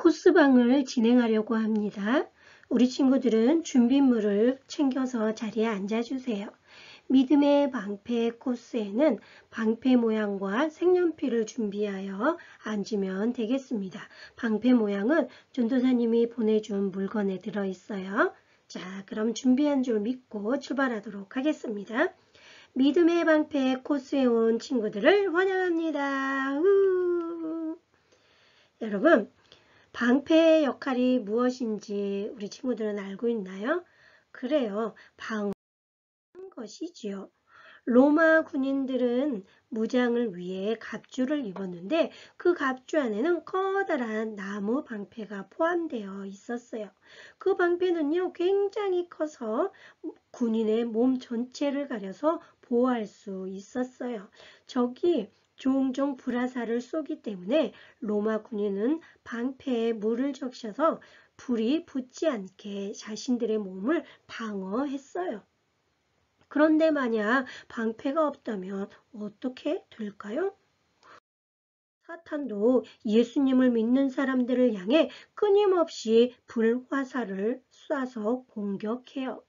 코스방을 진행하려고 합니다. 우리 친구들은 준비물을 챙겨서 자리에 앉아주세요. 믿음의 방패 코스에는 방패 모양과 색연필을 준비하여 앉으면 되겠습니다. 방패 모양은 전도사님이 보내준 물건에 들어있어요. 자, 그럼 준비한 줄 믿고 출발하도록 하겠습니다. 믿음의 방패 코스에 온 친구들을 환영합니다. 여러분, 방패의 역할이 무엇인지 우리 친구들은 알고 있나요? 그래요. 방어하는 것이지요. 로마 군인들은 무장을 위해 갑주를 입었는데 그 갑주 안에는 커다란 나무 방패가 포함되어 있었어요. 그 방패는요, 굉장히 커서 군인의 몸 전체를 가려서 보호할 수 있었어요. 적이 종종 불화살을 쏘기 때문에 로마 군인은 방패에 물을 적셔서 불이 붙지 않게 자신들의 몸을 방어했어요. 그런데 만약 방패가 없다면 어떻게 될까요? 사탄도 예수님을 믿는 사람들을 향해 끊임없이 불화살을 쏴서 공격해요.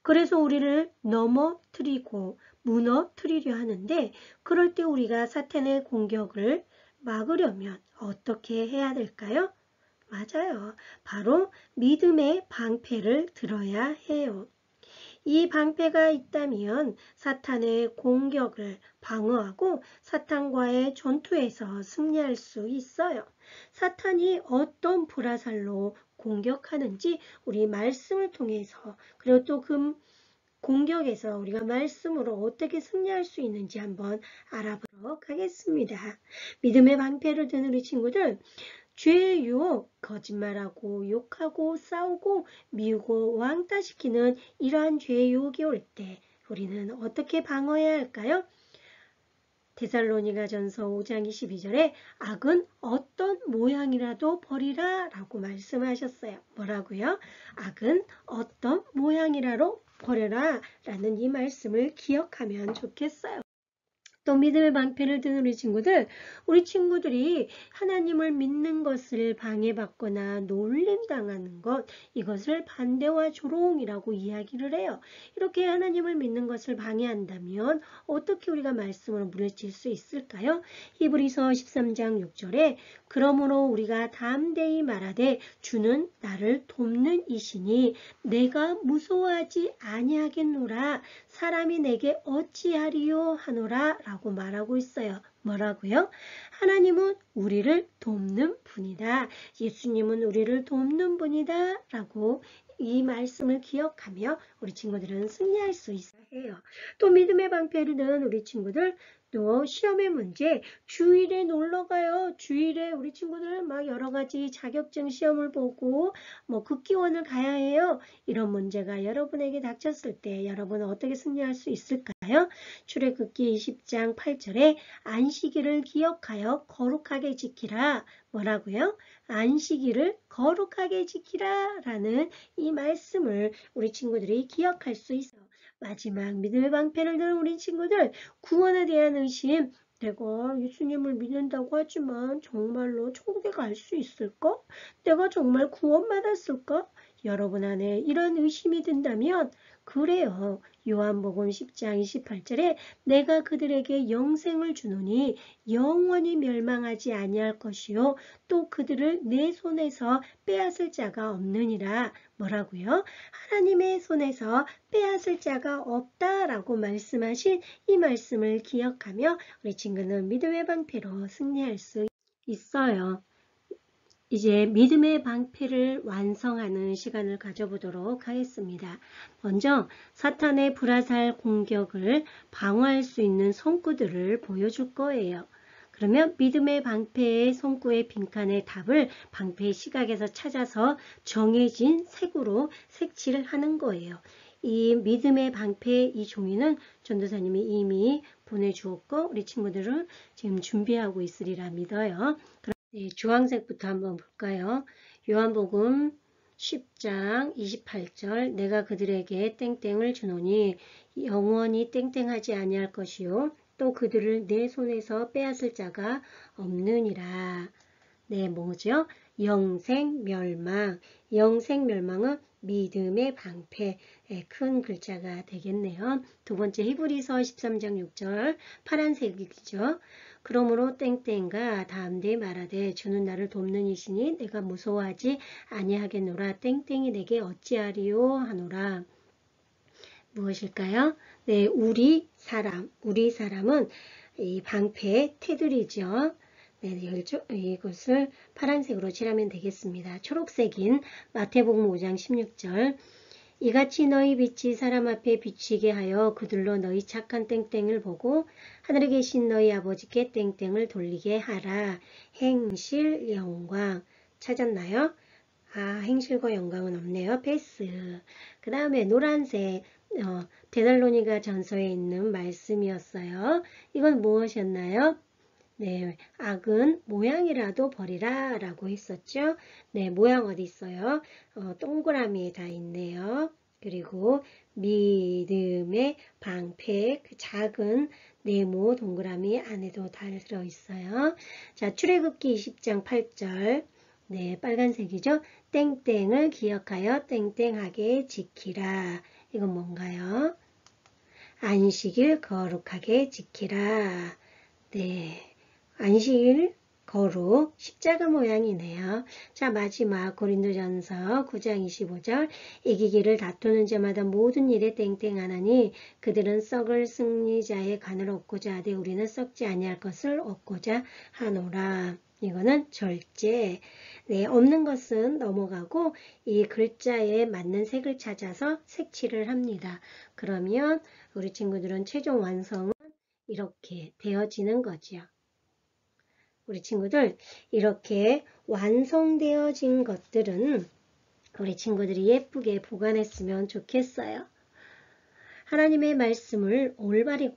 그래서 우리를 넘어뜨리고 무너뜨리려 하는데, 그럴 때 우리가 사탄의 공격을 막으려면 어떻게 해야 될까요? 맞아요. 바로 믿음의 방패를 들어야 해요. 이 방패가 있다면 사탄의 공격을 방어하고 사탄과의 전투에서 승리할 수 있어요. 사탄이 어떤 불화살로 공격하는지 우리 말씀을 통해서, 그리고 또 그 공격에서 우리가 말씀으로 어떻게 승리할 수 있는지 한번 알아보도록 하겠습니다. 믿음의 방패를 든 우리 친구들, 죄의 유혹, 거짓말하고 욕하고 싸우고 미우고 왕따시키는 이러한 죄의 유혹이 올 때 우리는 어떻게 방어해야 할까요? 데살로니가전서 5장 22절에 악은 어떤 모양이라도 버리라 라고 말씀하셨어요. 뭐라고요? 악은 어떤 모양이라도 버려라 라는 이 말씀을 기억하면 좋겠어요. 또 믿음의 방패를 든 우리 친구들이 하나님을 믿는 것을 방해받거나 놀림당하는 것, 이것을 반대와 조롱이라고 이야기를 해요. 이렇게 하나님을 믿는 것을 방해한다면 어떻게 우리가 말씀으로 물리칠 수 있을까요? 히브리서 13장 6절에 그러므로 우리가 담대히 말하되 주는 나를 돕는 이시니 내가 무서워하지 아니하겠노라. 사람이 내게 어찌하리요 하노라 라고 말하고 있어요. 뭐라고요? 하나님은 우리를 돕는 분이다. 예수님은 우리를 돕는 분이다 라고 이 말씀을 기억하며 우리 친구들은 승리할 수 있어야 해요. 또 믿음의 방패를 든 우리 친구들, 또 시험의 문제, 주일에 놀러 가요. 주일에 우리 친구들 막 여러 가지 자격증 시험을 보고 국기원을 가야 해요. 이런 문제가 여러분에게 닥쳤을 때 여러분은 어떻게 승리할 수 있을까요? 출애굽기 20장 8절에 안식일을 기억하여 거룩하게 지키라. 뭐라고요? 안식일을 거룩하게 지키라 라는 이 말씀을 우리 친구들이 기억할 수 있어요. 마지막 믿음의 방패를 든 우리 친구들, 구원에 대한 의심, 내가 예수님을 믿는다고 하지만 정말로 천국에 갈 수 있을까? 내가 정말 구원받았을까? 여러분 안에 이런 의심이 든다면 그래요. 요한복음 10장 28절에 내가 그들에게 영생을 주노니 영원히 멸망하지 아니할 것이요 또 그들을 내 손에서 빼앗을 자가 없느니라. 뭐라고요? 하나님의 손에서 빼앗을 자가 없다라고 말씀하신 이 말씀을 기억하며 우리 친구는 믿음의 방패로 승리할 수 있어요. 이제 믿음의 방패를 완성하는 시간을 가져보도록 하겠습니다. 먼저 사탄의 불화살 공격을 방어할 수 있는 성구들을 보여줄 거예요. 그러면 믿음의 방패의 성구의 빈칸의 답을 방패의 시각에서 찾아서 정해진 색으로 색칠을 하는 거예요. 이 믿음의 방패 이 종이는 전도사님이 이미 보내주었고 우리 친구들은 지금 준비하고 있으리라 믿어요. 네, 주황색부터 한번 볼까요? 요한복음 10장 28절 내가 그들에게 땡땡을 주노니 영원히 땡땡하지 아니할 것이요 또 그들을 내 손에서 빼앗을 자가 없느니라. 네, 뭐죠? 영생멸망. 영생멸망은 믿음의 방패. 큰 글자가 되겠네요. 두 번째 히브리서 13장 6절 파란색이죠. 그러므로 땡땡과 다음에 말하되 주는 나를 돕는 이시니 내가 무서워하지 아니하겠노라. 땡땡이 내게 어찌하리요 하노라. 무엇일까요? 네, 우리 사람은 이 방패의 테두리죠. 네, 이것을 파란색으로 칠하면 되겠습니다. 초록색인 마태복음 5장 16절 이같이 너희 빛이 사람 앞에 비치게 하여 그들로 너희 착한 땡땡을 보고 하늘에 계신 너희 아버지께 땡땡을 돌리게 하라. 행실 영광 찾았나요? 행실과 영광은 없네요. 패스. 그 다음에 노란색 데살로니가 전서에 있는 말씀이었어요. 이건 무엇이었나요? 네, 악은 모양이라도 버리라 라고 했었죠. 네, 모양 어디 있어요? 동그라미에 다 있네요. 그리고 믿음의 방패, 그 작은 네모 동그라미 안에도 다 들어있어요. 자, 출애굽기 20장 8절. 네, 빨간색이죠. 땡땡을 기억하여 땡땡하게 지키라. 이건 뭔가요? 안식일 거룩하게 지키라. 네, 안식일 거룩 십자가 모양이네요. 자, 마지막 고린도전서 9장 25절 이기기를 다투는 자마다 모든 일에 땡땡하나니 그들은 썩을 승리자의 간을 얻고자 하되 우리는 썩지 아니할 것을 얻고자 하노라. 이거는 절제. 네, 없는 것은 넘어가고 이 글자에 맞는 색을 찾아서 색칠을 합니다. 그러면 우리 친구들은 최종 완성은 이렇게 되어지는 거죠. 우리 친구들 이렇게 완성되어진 것들은 우리 친구들이 예쁘게 보관했으면 좋겠어요. 하나님의 말씀을 올바르게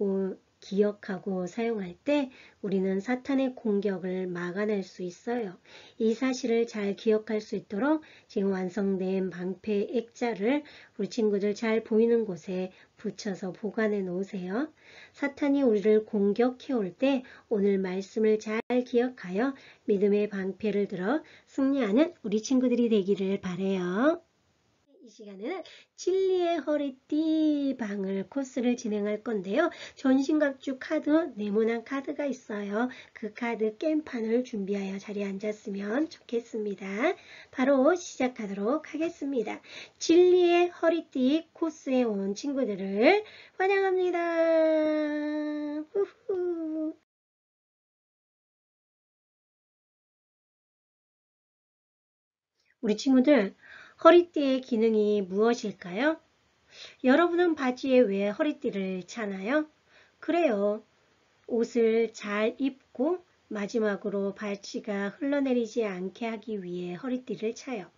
기억하고 사용할 때 우리는 사탄의 공격을 막아낼 수 있어요. 이 사실을 잘 기억할 수 있도록 지금 완성된 방패 액자를 우리 친구들 잘 보이는 곳에 붙여서 보관해 놓으세요. 사탄이 우리를 공격해 올 때 오늘 말씀을 잘 기억하여 믿음의 방패를 들어 승리하는 우리 친구들이 되기를 바라요. 이 시간에는 진리의 허리띠 방을 코스를 진행할 건데요. 전신갑주 카드, 네모난 카드가 있어요. 그 카드 게임판을 준비하여 자리에 앉았으면 좋겠습니다. 바로 시작하도록 하겠습니다. 진리의 허리띠 코스에 온 친구들을 환영합니다. 후후. 우리 친구들 허리띠의 기능이 무엇일까요? 여러분은 바지에 왜 허리띠를 차나요? 그래요. 옷을 잘 입고 마지막으로 바지가 흘러내리지 않게 하기 위해 허리띠를 차요.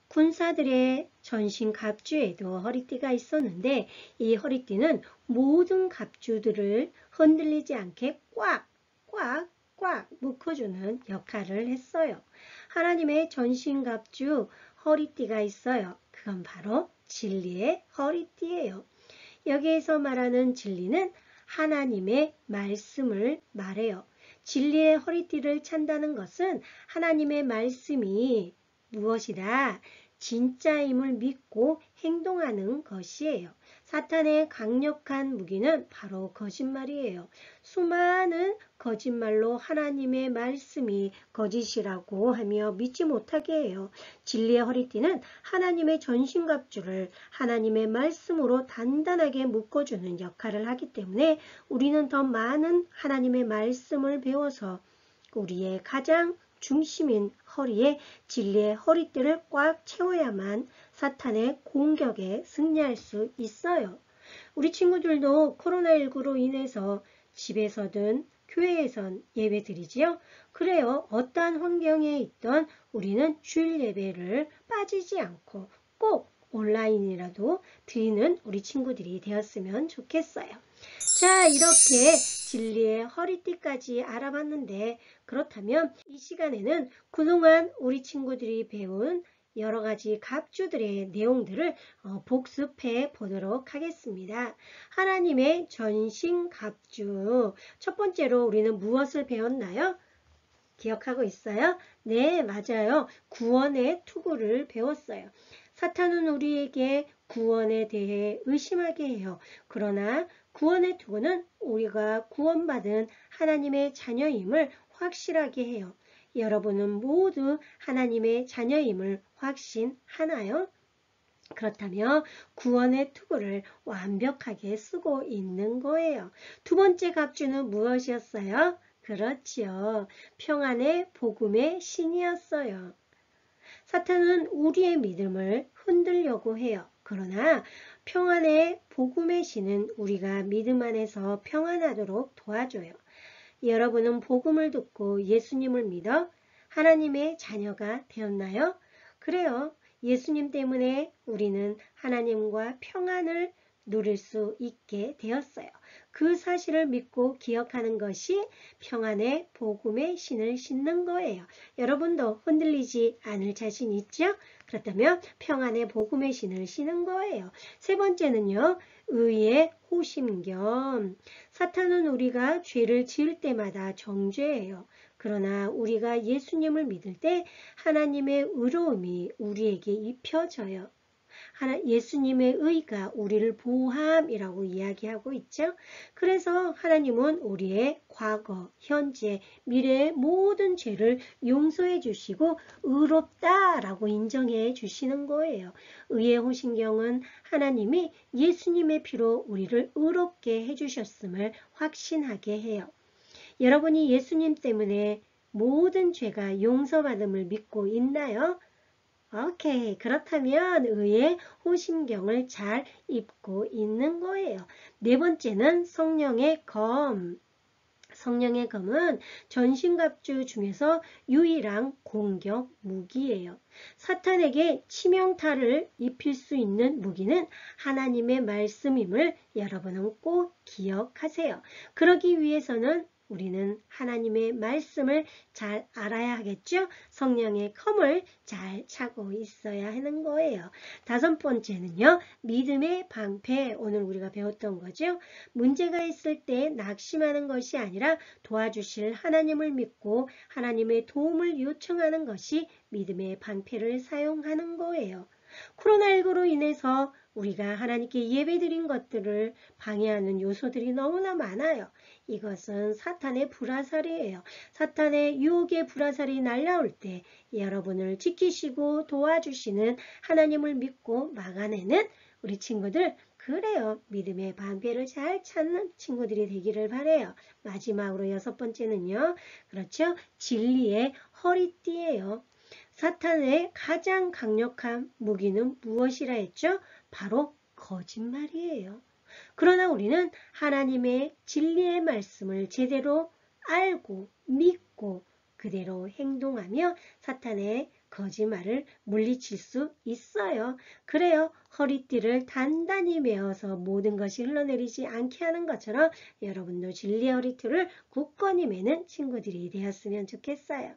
군사들의 전신 갑주에도 허리띠가 있었는데 이 허리띠는 모든 갑주들을 흔들리지 않게 꽉 묶어주는 역할을 했어요. 하나님의 전신갑주 허리띠가 있어요. 그건 바로 진리의 허리띠예요. 여기에서 말하는 진리는 하나님의 말씀을 말해요. 진리의 허리띠를 찬다는 것은 하나님의 말씀이 무엇이다? 진짜임을 믿고 행동하는 것이에요. 사탄의 강력한 무기는 바로 거짓말이에요. 수많은 거짓말로 하나님의 말씀이 거짓이라고 하며 믿지 못하게 해요. 진리의 허리띠는 하나님의 전신갑주를 하나님의 말씀으로 단단하게 묶어주는 역할을 하기 때문에 우리는 더 많은 하나님의 말씀을 배워서 우리의 가장 중심인 허리에 진리의 허리띠를 꽉 채워야만 사탄의 공격에 승리할 수 있어요. 우리 친구들도 코로나19로 인해서 집에서든 교회에선 예배 드리지요. 그래요. 어떠한 환경에 있던 우리는 주일 예배를 빠지지 않고 꼭 온라인이라도 드리는 우리 친구들이 되었으면 좋겠어요. 자, 이렇게 진리의 허리띠까지 알아봤는데 그렇다면 이 시간에는 그동안 우리 친구들이 배운 여러 가지 갑주들의 내용들을 복습해 보도록 하겠습니다. 하나님의 전신 갑주. 첫 번째로 우리는 무엇을 배웠나요? 기억하고 있어요? 네, 맞아요. 구원의 투구를 배웠어요. 사탄은 우리에게 구원에 대해 의심하게 해요. 그러나 구원의 투구는 우리가 구원받은 하나님의 자녀임을 확실하게 해요. 여러분은 모두 하나님의 자녀임을 확신하나요? 그렇다면 구원의 투구를 완벽하게 쓰고 있는 거예요. 두 번째 갑주는 무엇이었어요? 그렇지요. 평안의 복음의 신이었어요. 사탄은 우리의 믿음을 흔들려고 해요. 그러나 평안의 복음의 신은 우리가 믿음 안에서 평안하도록 도와줘요. 여러분은 복음을 듣고 예수님을 믿어 하나님의 자녀가 되었나요? 그래요. 예수님 때문에 우리는 하나님과 평안을 누릴 수 있게 되었어요. 그 사실을 믿고 기억하는 것이 평안의 복음의 신을 신는 거예요. 여러분도 흔들리지 않을 자신 있죠? 그렇다면 평안의 복음의 신을 신는 거예요. 세 번째는요. 의의 호심경. 사탄은 우리가 죄를 지을 때마다 정죄해요. 그러나 우리가 예수님을 믿을 때 하나님의 의로움이 우리에게 입혀져요. 예수님의 의가 우리를 보호함이라고 이야기하고 있죠. 그래서 하나님은 우리의 과거, 현재, 미래의 모든 죄를 용서해 주시고 의롭다라고 인정해 주시는 거예요. 의의 호신경은 하나님이 예수님의 피로 우리를 의롭게 해주셨음을 확신하게 해요. 여러분이 예수님 때문에 모든 죄가 용서받음을 믿고 있나요? 오케이. 그렇다면 의의 호심경을 잘 입고 있는 거예요. 네 번째는 성령의 검. 성령의 검은 전신갑주 중에서 유일한 공격 무기예요. 사탄에게 치명타를 입힐 수 있는 무기는 하나님의 말씀임을 여러분은 꼭 기억하세요. 그러기 위해서는 우리는 하나님의 말씀을 잘 알아야 하겠죠? 성령의 검을 잘 차고 있어야 하는 거예요. 다섯 번째는요. 믿음의 방패. 오늘 우리가 배웠던 거죠. 문제가 있을 때 낙심하는 것이 아니라 도와주실 하나님을 믿고 하나님의 도움을 요청하는 것이 믿음의 방패를 사용하는 거예요. 코로나19로 인해서 우리가 하나님께 예배드린 것들을 방해하는 요소들이 너무나 많아요. 이것은 사탄의 불화살이에요. 사탄의 유혹의 불화살이 날아올 때 여러분을 지키시고 도와주시는 하나님을 믿고 막아내는 우리 친구들, 그래요. 믿음의 방패를 잘 찾는 친구들이 되기를 바라요. 마지막으로 여섯 번째는요. 그렇죠. 진리의 허리띠예요. 사탄의 가장 강력한 무기는 무엇이라 했죠? 바로 거짓말이에요. 그러나 우리는 하나님의 진리의 말씀을 제대로 알고 믿고 그대로 행동하며 사탄의 거짓말을 물리칠 수 있어요. 그래요. 허리띠를 단단히 메어서 모든 것이 흘러내리지 않게 하는 것처럼 여러분도 진리의 허리띠를 굳건히 매는 친구들이 되었으면 좋겠어요.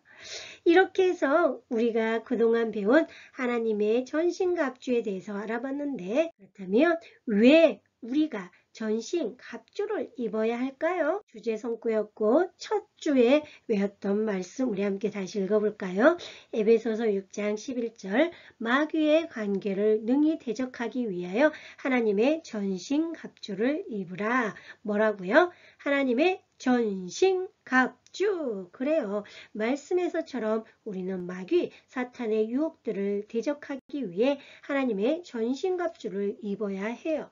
이렇게 해서 우리가 그동안 배운 하나님의 전신갑주에 대해서 알아봤는데, 그렇다면 왜 우리가 전신 갑주를 입어야 할까요? 주제 성구였고 첫 주에 외웠던 말씀 우리 함께 다시 읽어볼까요? 에베소서 6장 11절 마귀의 관계를 능히 대적하기 위하여 하나님의 전신 갑주를 입으라. 뭐라고요? 하나님의 전신 갑주. 그래요. 말씀에서처럼 우리는 마귀, 사탄의 유혹들을 대적하기 위해 하나님의 전신 갑주를 입어야 해요.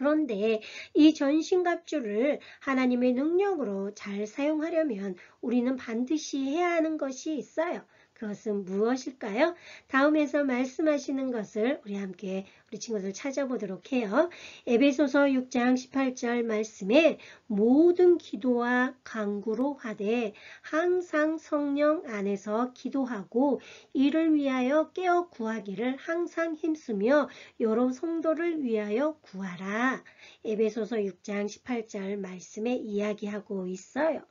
그런데 이 전신갑주를 하나님의 능력으로 잘 사용하려면 우리는 반드시 해야 하는 것이 있어요. 그것은 무엇일까요? 다음에서 말씀하시는 것을 우리 함께 우리 친구들 찾아보도록 해요. 에베소서 6장 18절 말씀에 모든 기도와 간구로 하되 항상 성령 안에서 기도하고 이를 위하여 깨어 구하기를 항상 힘쓰며 여러 성도를 위하여 구하라. 에베소서 6장 18절 말씀에 이야기하고 있어요.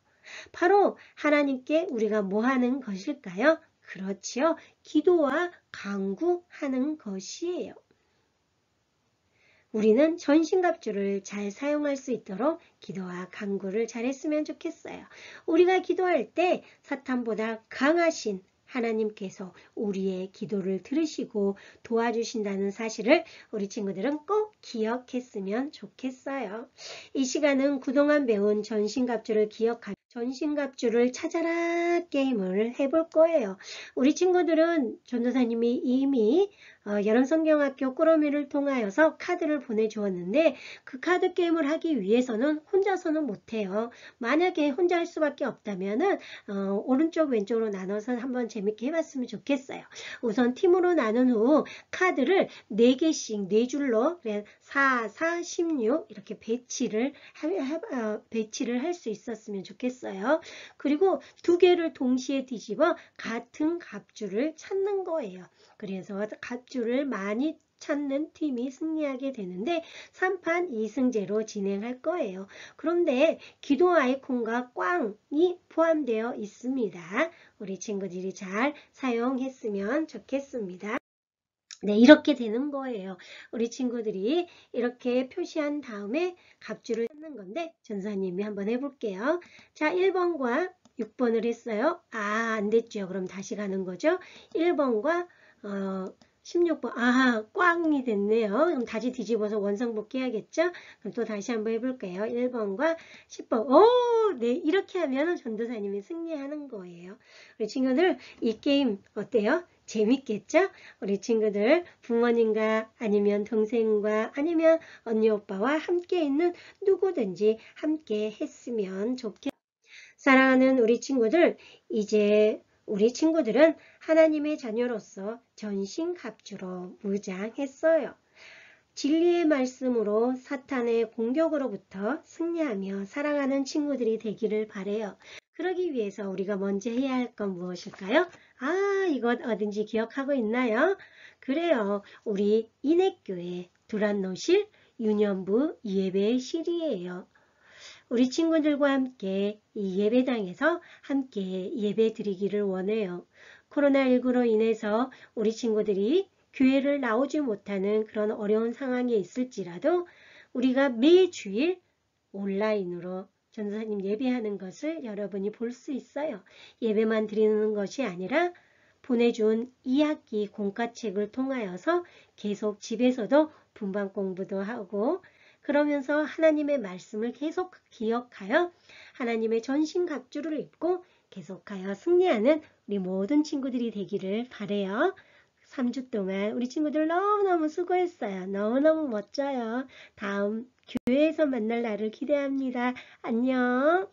바로 하나님께 우리가 뭐 하는 것일까요? 그렇지요. 기도와 간구하는 것이에요. 우리는 전신갑주를 잘 사용할 수 있도록 기도와 간구를 잘했으면 좋겠어요. 우리가 기도할 때 사탄보다 강하신 하나님께서 우리의 기도를 들으시고 도와주신다는 사실을 우리 친구들은 꼭 기억했으면 좋겠어요. 이 시간은 그동안 배운 전신갑주를 기억하며 전신갑주를 찾아라 게임을 해볼 거예요. 우리 친구들은 전도사님이 이미 여름성경학교 꾸러미를 통하여서 카드를 보내주었는데 그 카드 게임을 하기 위해서는 혼자서는 못해요. 만약에 혼자 할 수밖에 없다면은 오른쪽 왼쪽으로 나눠서 한번 재밌게 해봤으면 좋겠어요. 우선 팀으로 나눈 후 카드를 4개씩 4줄로 4, 4, 16 이렇게 배치를 할 수 있었으면 좋겠어요. 그리고 2개를 동시에 뒤집어 같은 갑주를 찾는 거예요. 그래서 갑주를 많이 찾는 팀이 승리하게 되는데 3판 2승제로 진행할 거예요. 그런데 기도 아이콘과 꽝이 포함되어 있습니다. 우리 친구들이 잘 사용했으면 좋겠습니다. 네, 이렇게 되는 거예요. 우리 친구들이 이렇게 표시한 다음에 갑주를 찾는 건데 전사님이 한번 해볼게요. 자, 1번과 6번을 했어요. 안 됐죠. 그럼 다시 가는 거죠. 1번과 16번. 꽝이 됐네요. 그럼 다시 뒤집어서 원상복귀 해야겠죠? 그럼 또 다시 한번 해볼게요. 1번과 10번. 네, 이렇게 하면 전도사님이 승리하는 거예요. 우리 친구들, 이 게임 어때요? 재밌겠죠? 우리 친구들 부모님과 아니면 동생과 아니면 언니 오빠와 함께 있는 누구든지 함께 했으면 좋겠어요. 사랑하는 우리 친구들, 이제 우리 친구들은 하나님의 자녀로서 전신갑주로 무장했어요. 진리의 말씀으로 사탄의 공격으로부터 승리하며 사랑하는 친구들이 되기를 바라요. 그러기 위해서 우리가 먼저 해야 할 건 무엇일까요? 이것 어딘지 기억하고 있나요? 그래요. 우리 인액교회 두란노실 유년부 예배실이에요. 우리 친구들과 함께 이 예배당에서 함께 예배 드리기를 원해요. 코로나19로 인해서 우리 친구들이 교회를 나오지 못하는 그런 어려운 상황에 있을지라도 우리가 매주일 온라인으로 전도사님 예배하는 것을 여러분이 볼 수 있어요. 예배만 드리는 것이 아니라 보내준 2학기 공과책을 통하여서 계속 집에서도 분반 공부도 하고 그러면서 하나님의 말씀을 계속 기억하여 하나님의 전신갑주를 입고 계속하여 승리하는 우리 모든 친구들이 되기를 바라요. 3주 동안 우리 친구들 너무너무 수고했어요. 너무너무 멋져요. 다음 교회에서 만날 날을 기대합니다. 안녕.